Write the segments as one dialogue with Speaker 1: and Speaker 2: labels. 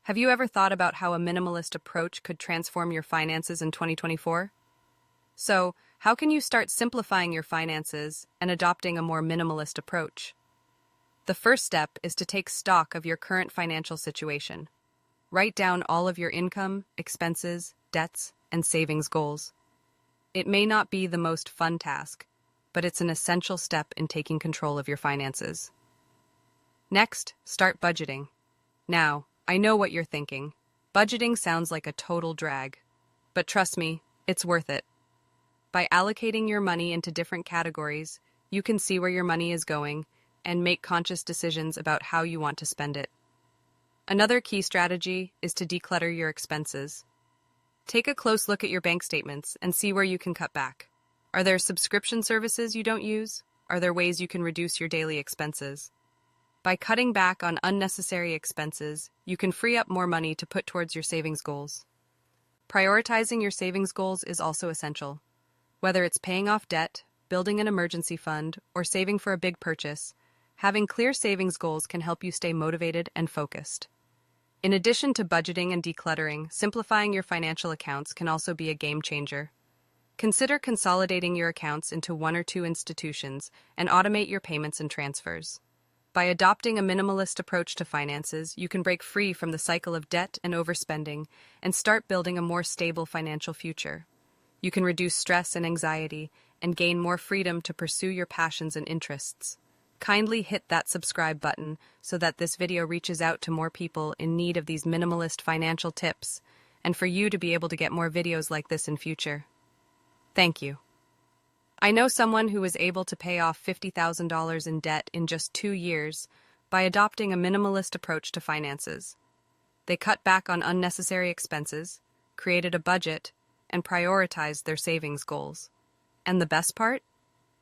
Speaker 1: Have you ever thought about how a minimalist approach could transform your finances in 2024? So, how can you start simplifying your finances and adopting a more minimalist approach? The first step is to take stock of your current financial situation. Write down all of your income, expenses, debts, and savings goals. It may not be the most fun task, but it's an essential step in taking control of your finances. Next, start budgeting. Now, I know what you're thinking. Budgeting sounds like a total drag. But trust me, it's worth it. By allocating your money into different categories, you can see where your money is going and make conscious decisions about how you want to spend it. Another key strategy is to declutter your expenses. Take a close look at your bank statements and see where you can cut back. Are there subscription services you don't use? Are there ways you can reduce your daily expenses? By cutting back on unnecessary expenses, you can free up more money to put towards your savings goals. Prioritizing your savings goals is also essential. Whether it's paying off debt, building an emergency fund, or saving for a big purchase, having clear savings goals can help you stay motivated and focused. In addition to budgeting and decluttering, simplifying your financial accounts can also be a game changer. Consider consolidating your accounts into one or two institutions and automate your payments and transfers. By adopting a minimalist approach to finances, you can break free from the cycle of debt and overspending and start building a more stable financial future. You can reduce stress and anxiety and gain more freedom to pursue your passions and interests. Kindly hit that subscribe button so that this video reaches out to more people in need of these minimalist financial tips, and for you to be able to get more videos like this in future. Thank you. I know someone who was able to pay off $50,000 in debt in just 2 years by adopting a minimalist approach to finances. They cut back on unnecessary expenses, created a budget, and prioritized their savings goals. And the best part?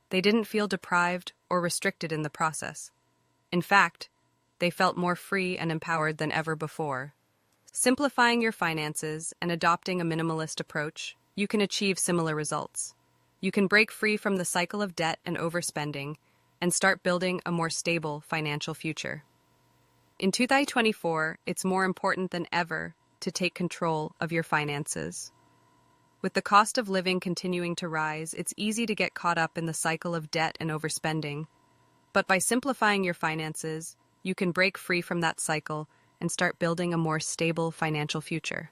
Speaker 1: They didn't feel deprived or restricted in the process. In fact, they felt more free and empowered than ever before. Simplifying your finances and adopting a minimalist approach, you can achieve similar results. You can break free from the cycle of debt and overspending and start building a more stable financial future. In 2024, it's more important than ever to take control of your finances. With the cost of living continuing to rise, it's easy to get caught up in the cycle of debt and overspending. But by simplifying your finances, you can break free from that cycle and start building a more stable financial future.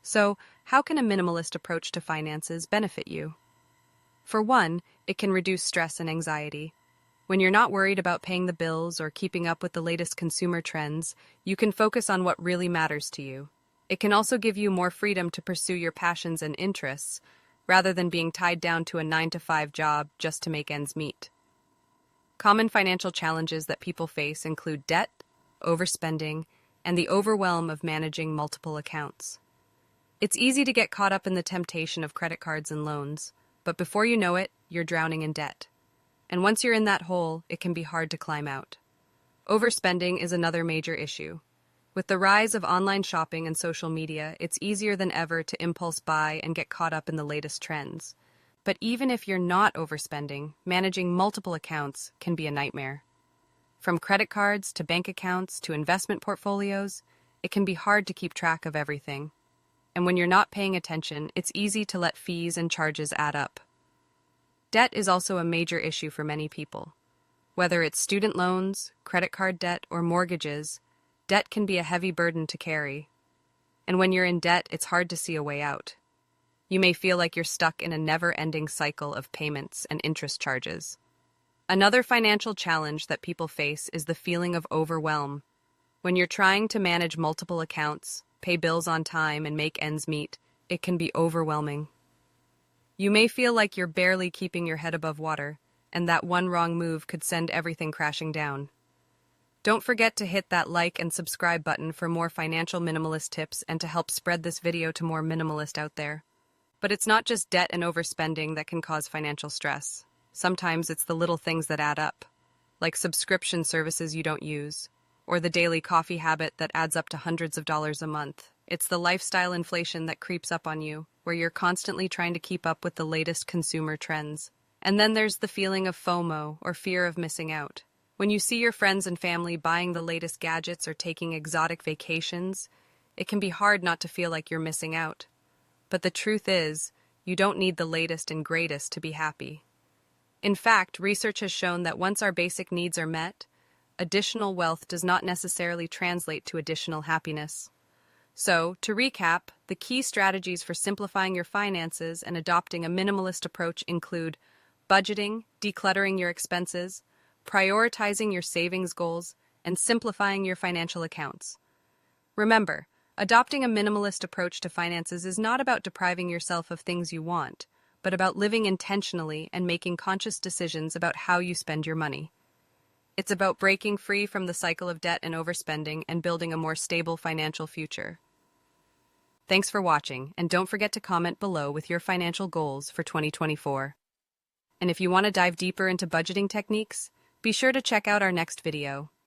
Speaker 1: So, how can a minimalist approach to finances benefit you? For one, it can reduce stress and anxiety. When you're not worried about paying the bills or keeping up with the latest consumer trends, you can focus on what really matters to you. It can also give you more freedom to pursue your passions and interests, rather than being tied down to a 9-to-5 job just to make ends meet. Common financial challenges that people face include debt, overspending, and the overwhelm of managing multiple accounts. It's easy to get caught up in the temptation of credit cards and loans, but before you know it, you're drowning in debt. And once you're in that hole, it can be hard to climb out. Overspending is another major issue. With the rise of online shopping and social media, it's easier than ever to impulse buy and get caught up in the latest trends. But even if you're not overspending, managing multiple accounts can be a nightmare. From credit cards to bank accounts to investment portfolios, it can be hard to keep track of everything. And when you're not paying attention, it's easy to let fees and charges add up. Debt is also a major issue for many people. Whether it's student loans, credit card debt, or mortgages, debt can be a heavy burden to carry. And when you're in debt, it's hard to see a way out. You may feel like you're stuck in a never-ending cycle of payments and interest charges. Another financial challenge that people face is the feeling of overwhelm. When you're trying to manage multiple accounts, pay bills on time, and make ends meet, it can be overwhelming. You may feel like you're barely keeping your head above water, and that one wrong move could send everything crashing down. Don't forget to hit that like and subscribe button for more financial minimalist tips and to help spread this video to more minimalists out there. But it's not just debt and overspending that can cause financial stress. Sometimes it's the little things that add up, like subscription services you don't use, or the daily coffee habit that adds up to hundreds of dollars a month. It's the lifestyle inflation that creeps up on you, where you're constantly trying to keep up with the latest consumer trends. And then there's the feeling of FOMO, or fear of missing out. When you see your friends and family buying the latest gadgets or taking exotic vacations, it can be hard not to feel like you're missing out. But the truth is, you don't need the latest and greatest to be happy. In fact, research has shown that once our basic needs are met, additional wealth does not necessarily translate to additional happiness. So, to recap, the key strategies for simplifying your finances and adopting a minimalist approach include budgeting, decluttering your expenses, prioritizing your savings goals, and simplifying your financial accounts. Remember, adopting a minimalist approach to finances is not about depriving yourself of things you want, but about living intentionally and making conscious decisions about how you spend your money. It's about breaking free from the cycle of debt and overspending and building a more stable financial future. Thanks for watching, and don't forget to comment below with your financial goals for 2024. And if you want to dive deeper into budgeting techniques, be sure to check out our next video.